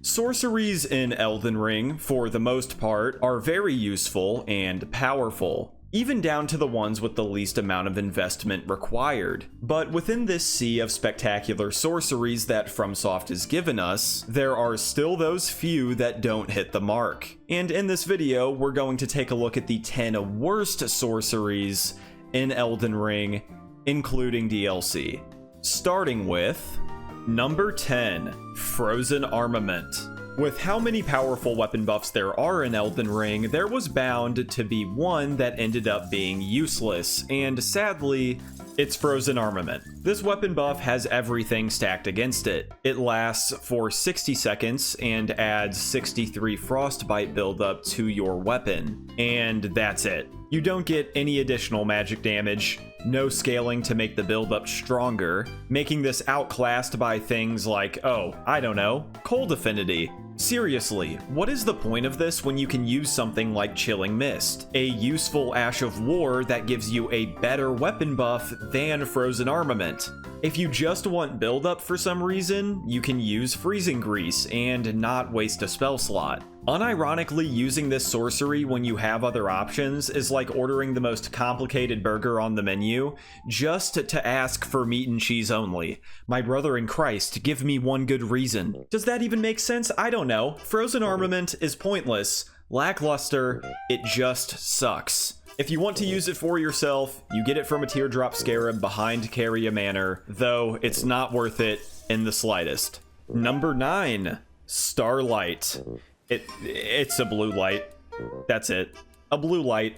Sorceries in Elden Ring, for the most part, are very useful and powerful, even down to the ones with the least amount of investment required. But within this sea of spectacular sorceries that FromSoft has given us, there are still those few that don't hit the mark. And in this video, we're going to take a look at the 10 worst sorceries in Elden Ring, including DLC. Starting with number 10, Frozen Armament. With how many powerful weapon buffs there are in Elden Ring, there was bound to be one that ended up being useless, and sadly, it's Frozen Armament. This weapon buff has everything stacked against it. It lasts for 60 seconds and adds 63 frostbite buildup to your weapon, and that's it. You don't get any additional magic damage, no scaling to make the buildup stronger, making this outclassed by things like, oh, I don't know, cold affinity. Seriously, what is the point of this when you can use something like Chilling Mist, a useful Ash of War that gives you a better weapon buff than Frozen Armament? If you just want buildup for some reason, you can use Freezing Grease and not waste a spell slot. Unironically, using this sorcery when you have other options is like ordering the most complicated burger on the menu just to ask for meat and cheese only. My brother in Christ, give me one good reason. Does that even make sense? I don't know. Frozen Armament is pointless, lackluster, it just sucks. If you want to use it for yourself, you get it from a teardrop scarab behind Caria Manor, though it's not worth it in the slightest. Number 9, Starlight. It's a blue light. That's it. A blue light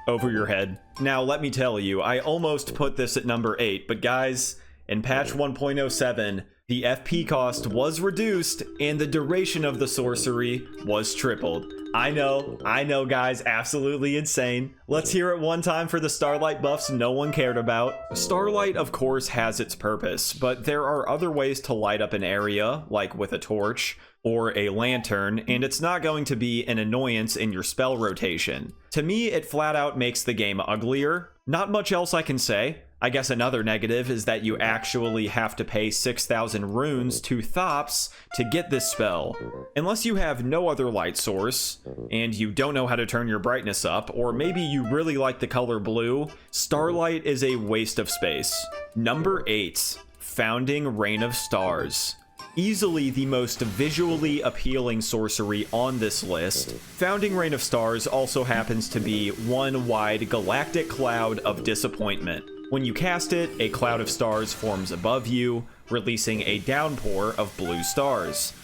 over your head. Now, let me tell you, I almost put this at number 8, but guys, in patch 1.07, the FP cost was reduced and the duration of the sorcery was tripled. I know guys, absolutely insane. Let's hear it one time for the Starlight buffs no one cared about. Starlight of course has its purpose, but there are other ways to light up an area, like with a torch or a lantern, and it's not going to be an annoyance in your spell rotation. To me, it flat out makes the game uglier. Not much else I can say. I guess another negative is that you actually have to pay 6,000 runes to Thops to get this spell. Unless you have no other light source, and you don't know how to turn your brightness up, or maybe you really like the color blue, Starlight is a waste of space. Number 8, Founding Rain of Stars. Easily the most visually appealing sorcery on this list, Founding Rain of Stars also happens to be one wide galactic cloud of disappointment. When you cast it, a cloud of stars forms above you, releasing a downpour of blue stars.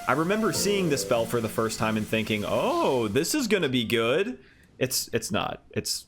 I remember seeing this spell for the first time and thinking, oh, this is gonna be good. It's not. It's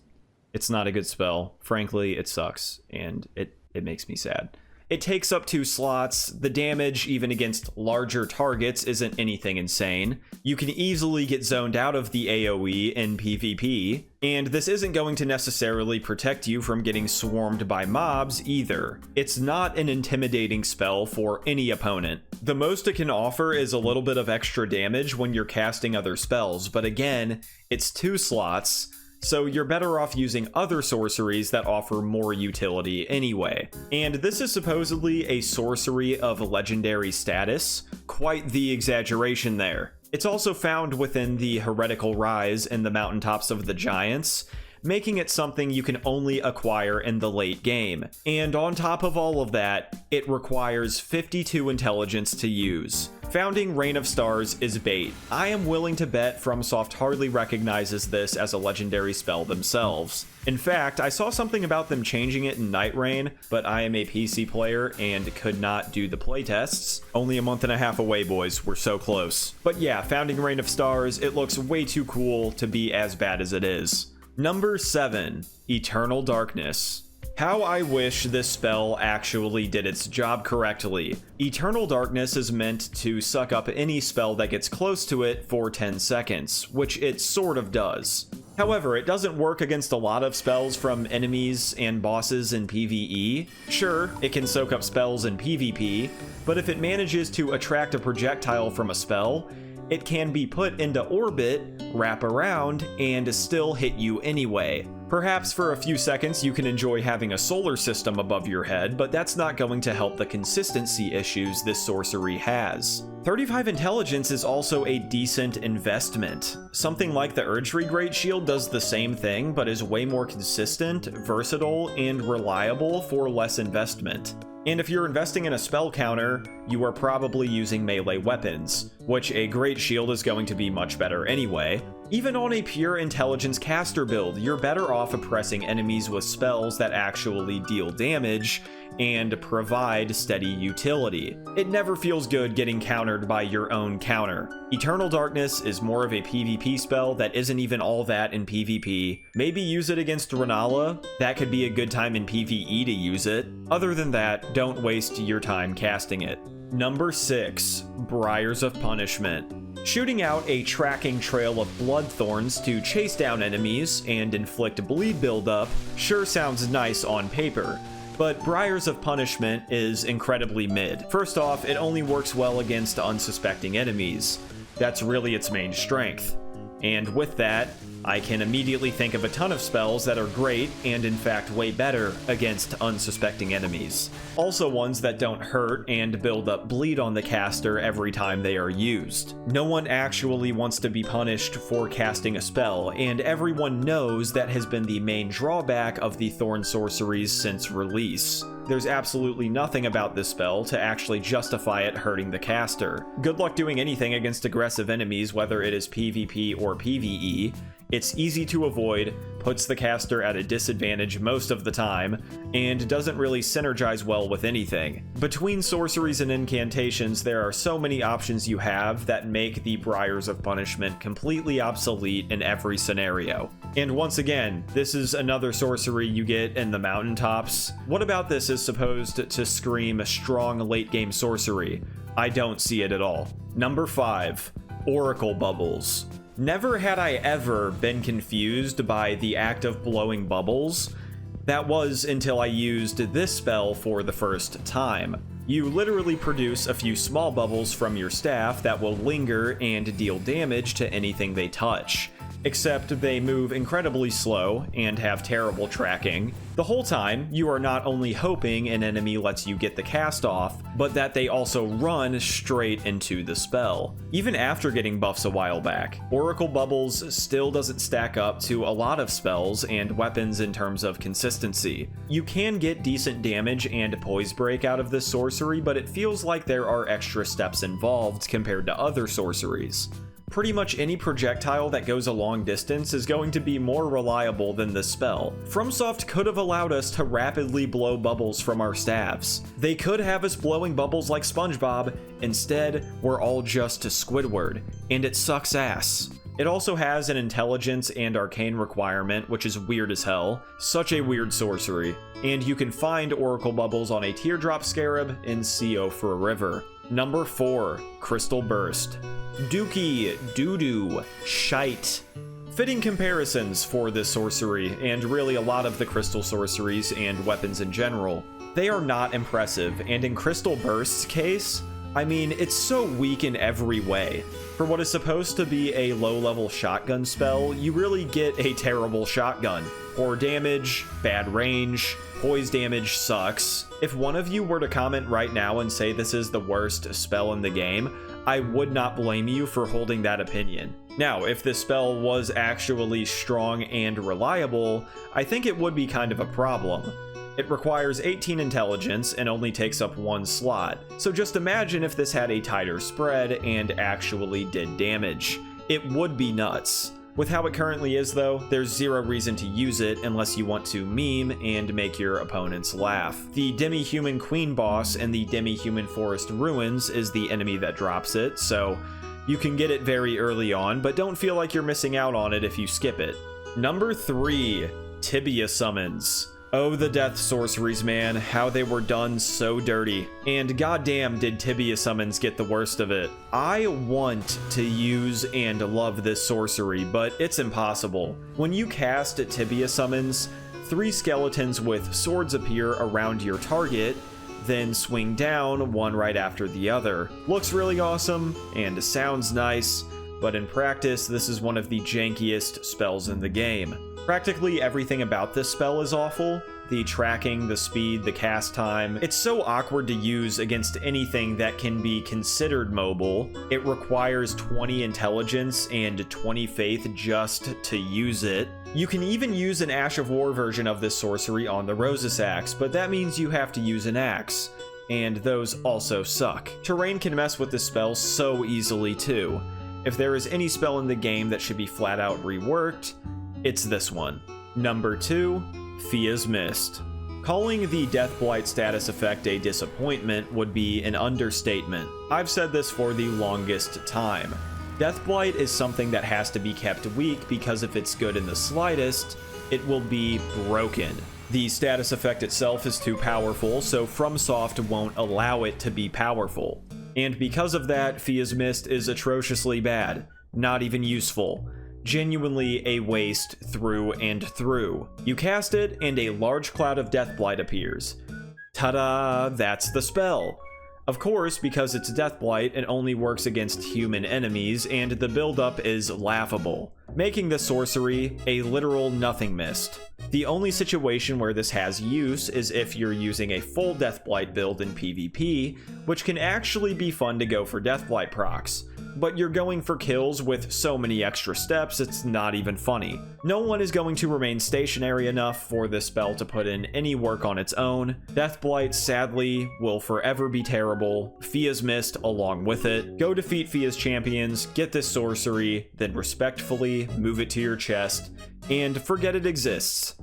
not a good spell. Frankly, it sucks, and it makes me sad. It takes up 2 slots, the damage, even against larger targets, isn't anything insane. You can easily get zoned out of the AoE in PvP, and this isn't going to necessarily protect you from getting swarmed by mobs either. It's not an intimidating spell for any opponent. The most it can offer is a little bit of extra damage when you're casting other spells, but again, it's 2 slots, so you're better off using other sorceries that offer more utility anyway. And this is supposedly a sorcery of legendary status. Quite the exaggeration there. It's also found within the Heretical Rise in the Mountaintops of the Giants, making it something you can only acquire in the late game. And on top of all of that, it requires 52 intelligence to use. Founding Rain of Stars is bait. I am willing to bet FromSoft hardly recognizes this as a legendary spell themselves. In fact, I saw something about them changing it in Night Rain, but I am a PC player and could not do the playtests. Only a month and a half away, boys. We're so close. But yeah, Founding Rain of Stars, it looks way too cool to be as bad as it is. Number 7, Eternal Darkness. How I wish this spell actually did its job correctly. Eternal Darkness is meant to suck up any spell that gets close to it for 10 seconds, which it sort of does. However, it doesn't work against a lot of spells from enemies and bosses in PvE. Sure, it can soak up spells in PvP, but if it manages to attract a projectile from a spell, it can be put into orbit, wrap around, and still hit you anyway. Perhaps for a few seconds you can enjoy having a solar system above your head, but that's not going to help the consistency issues this sorcery has. 35 intelligence is also a decent investment. Something like the Erdtree Great Shield does the same thing, but is way more consistent, versatile, and reliable for less investment. And if you're investing in a spell counter, you are probably using melee weapons, which a Great Shield is going to be much better anyway. Even on a pure intelligence caster build, you're better off oppressing enemies with spells that actually deal damage and provide steady utility. It never feels good getting countered by your own counter. Eternal Darkness is more of a PvP spell that isn't even all that in PvP. Maybe use it against Renala. That could be a good time in PvE to use it. Other than that, don't waste your time casting it. Number 6, Briars of Punishment. Shooting out a tracking trail of blood thorns to chase down enemies and inflict bleed buildup sure sounds nice on paper, but Briars of Punishment is incredibly mid. First off, it only works well against unsuspecting enemies. That's really its main strength. And with that, I can immediately think of a ton of spells that are great, and in fact way better, against unsuspecting enemies. Also ones that don't hurt and build up bleed on the caster every time they are used. No one actually wants to be punished for casting a spell, and everyone knows that has been the main drawback of the Thorn sorceries since release. There's absolutely nothing about this spell to actually justify it hurting the caster. Good luck doing anything against aggressive enemies, whether it is PvP or PvE. It's easy to avoid, puts the caster at a disadvantage most of the time, and doesn't really synergize well with anything. Between sorceries and incantations, there are so many options you have that make the Briars of Punishment completely obsolete in every scenario. And once again, this is another sorcery you get in the mountaintops. What about this is supposed to scream a strong late game sorcery? I don't see it at all. Number 5, Oracle Bubbles. Never had I ever been confused by the act of blowing bubbles. That was until I used this spell for the first time. You literally produce a few small bubbles from your staff that will linger and deal damage to anything they touch. Except they move incredibly slow and have terrible tracking. The whole time, you are not only hoping an enemy lets you get the cast off, but that they also run straight into the spell. Even after getting buffs a while back, Oracle Bubbles still doesn't stack up to a lot of spells and weapons in terms of consistency. You can get decent damage and poise break out of this sorcery, but it feels like there are extra steps involved compared to other sorceries. Pretty much any projectile that goes a long distance is going to be more reliable than this spell. FromSoft could have allowed us to rapidly blow bubbles from our staves. They could have us blowing bubbles like SpongeBob. Instead, we're all just Squidward, and it sucks ass. It also has an intelligence and arcane requirement, which is weird as hell. Such a weird sorcery. And you can find Oracle Bubbles on a Teardrop Scarab in CO for a River. Number 4, Crystal Burst. Dookie, doo-doo, shite. Fitting comparisons for this sorcery, and really a lot of the crystal sorceries and weapons in general. They are not impressive, and in Crystal Burst's case, I mean, it's so weak in every way. For what is supposed to be a low-level shotgun spell, you really get a terrible shotgun. Poor damage, bad range, poise damage sucks. If one of you were to comment right now and say this is the worst spell in the game, I would not blame you for holding that opinion. Now, if this spell was actually strong and reliable, I think it would be kind of a problem. It requires 18 intelligence and only takes up 1 slot, so just imagine if this had a tighter spread and actually did damage. It would be nuts. With how it currently is though, there's zero reason to use it unless you want to meme and make your opponents laugh. The Demi-Human Queen boss in the Demi-Human Forest Ruins is the enemy that drops it, so you can get it very early on, but don't feel like you're missing out on it if you skip it. Number 3, Tibia Summons. Oh, the death sorceries, man, how they were done so dirty. And goddamn did Tibia Summons get the worst of it. I want to use and love this sorcery, but it's impossible. When you cast Tibia Summons, 3 skeletons with swords appear around your target, then swing down one right after the other. Looks really awesome and sounds nice, but in practice, this is one of the jankiest spells in the game. Practically everything about this spell is awful. The tracking, the speed, the cast time. It's so awkward to use against anything that can be considered mobile. It requires 20 intelligence and 20 faith just to use it. You can even use an Ash of War version of this sorcery on the Rosus Axe, but that means you have to use an axe, and those also suck. Terrain can mess with this spell so easily too. If there is any spell in the game that should be flat out reworked, it's this one. Number 2, Fia's Mist. Calling the Deathblight status effect a disappointment would be an understatement. I've said this for the longest time. Deathblight is something that has to be kept weak because if it's good in the slightest, it will be broken. The status effect itself is too powerful, so FromSoft won't allow it to be powerful. And because of that, Fia's Mist is atrociously bad, not even useful. Genuinely a waste through and through. You cast it, and a large cloud of Deathblight appears. Ta-da! That's the spell! Of course, because it's Deathblight, it only works against human enemies, and the buildup is laughable, making the sorcery a literal nothing mist. The only situation where this has use is if you're using a full Deathblight build in PvP, which can actually be fun to go for Deathblight procs. But you're going for kills with so many extra steps, it's not even funny. No one is going to remain stationary enough for this spell to put in any work on its own. Deathblight, sadly, will forever be terrible. Fia's Mist along with it. Go defeat Fia's champions, get this sorcery, then respectfully move it to your chest, and forget it exists.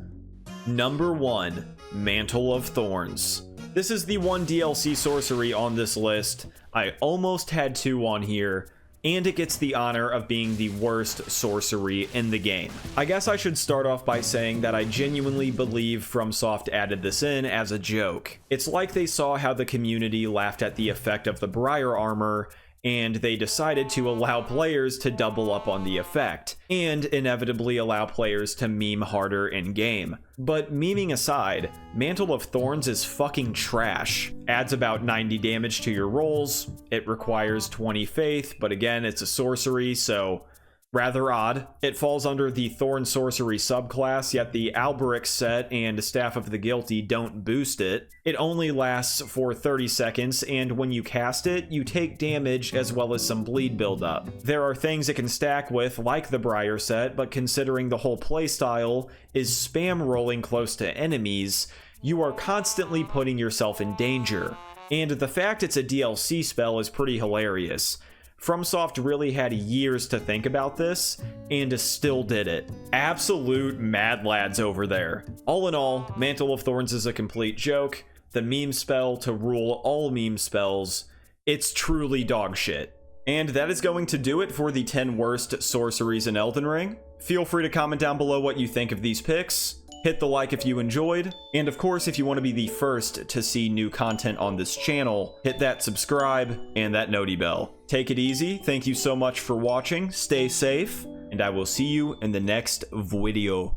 Number 1, Mantle of Thorns. This is the one DLC sorcery on this list. I almost had 2 on here, and it gets the honor of being the worst sorcery in the game. I guess I should start off by saying that I genuinely believe FromSoft added this in as a joke. It's like they saw how the community laughed at the effect of the Briar armor, and they decided to allow players to double up on the effect, and inevitably allow players to meme harder in-game. But memeing aside, Mantle of Thorns is fucking trash. Adds about 90 damage to your rolls, it requires 20 faith, but again, it's a sorcery, so rather odd. It falls under the Thorn Sorcery subclass, yet the Alberic set and Staff of the Guilty don't boost it. It only lasts for 30 seconds, and when you cast it, you take damage as well as some bleed buildup. There are things it can stack with, like the Briar set, but considering the whole playstyle is spam rolling close to enemies, you are constantly putting yourself in danger. And the fact it's a DLC spell is pretty hilarious. FromSoft really had years to think about this, and still did it. Absolute mad lads over there. All in all, Mantle of Thorns is a complete joke. The meme spell to rule all meme spells. It's truly dog shit. And that is going to do it for the 10 worst sorceries in Elden Ring. Feel free to comment down below what you think of these picks. Hit the like if you enjoyed, and of course if you want to be the first to see new content on this channel, hit that subscribe and that noti bell. Take it easy, thank you so much for watching, stay safe, and I will see you in the next video.